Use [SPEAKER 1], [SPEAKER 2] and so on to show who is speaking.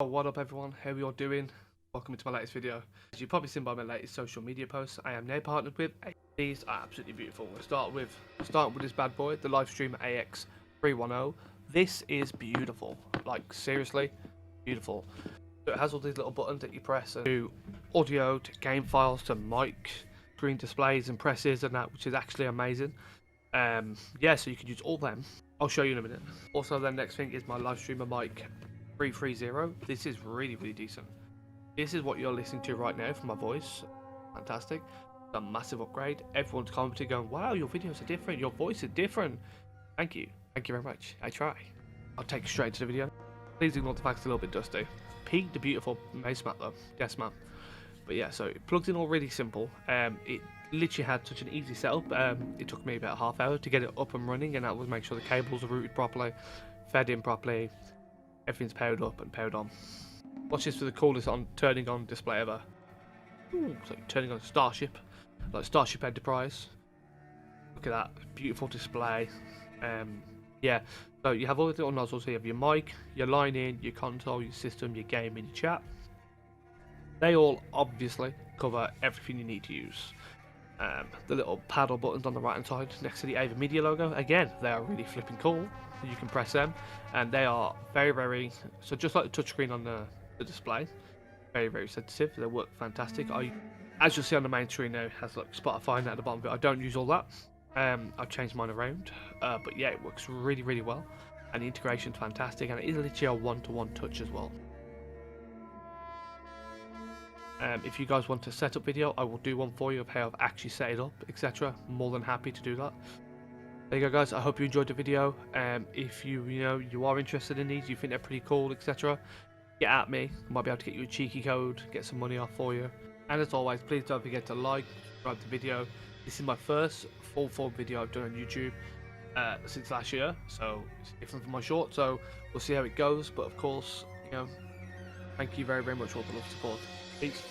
[SPEAKER 1] Oh, what up everyone, how are you all doing? Welcome to my latest video. As you've probably seen by my latest social media posts, I am now partnered with these are absolutely beautiful. We'll start with this bad boy, the Streamer AX130. This is beautiful, like seriously beautiful. So it has all these little buttons that you press to audio, to game files, to mic, screen displays and presses and that, which is actually amazing. Yeah, so you can use all them. I'll show you in a minute. Also, the next thing is my live streamer mic 330. This is really decent. This is what you're listening to right now from my voice. Fantastic. It's a massive upgrade. Everyone's commenting going, wow, your videos are different, your voice is different. Thank you very much. I try. I'll take you straight to the video. Please ignore the fact it's a little bit dusty. Pete the beautiful mouse mat though, yes man. But yeah, so it plugs in all really simple. It literally had such an easy setup. It took me about a half hour to get it up and running, and that was make sure the cables are routed properly, fed in properly, everything's powered up and powered on. Watch this for the coolest turning on display ever. Ooh, it's like turning on a Starship, like Starship Enterprise. Look at that, beautiful display. Yeah, so you have all the little nozzles here. You have your mic, your line in, your console, your system, your game, and your chat. They all obviously cover everything you need to use. The little paddle buttons on the right hand side next to the AVerMedia logo, again, they are really flipping cool. You can press them, and they are very so just like the touchscreen on the display, very sensitive. They work fantastic. As you'll see on the main screen now, it has like Spotify at the bottom of it. I don't use all that. I've changed mine around, but yeah, it works really well, and the integration's fantastic, and it is literally a one-to-one touch as well. If you guys want a setup video, I will do one for you of how I've actually set it up, etc. More than happy to do that. There you go, guys. I hope you enjoyed the video. If you are interested in these, you think they're pretty cool, etc., get at me. I might be able to get you a cheeky code, get some money off for you. And as always, please don't forget to like, subscribe to the video. This is my first full video I've done on YouTube since last year, so it's different from my short. So we'll see how it goes. But of course, thank you very much for all the love and support. Peace.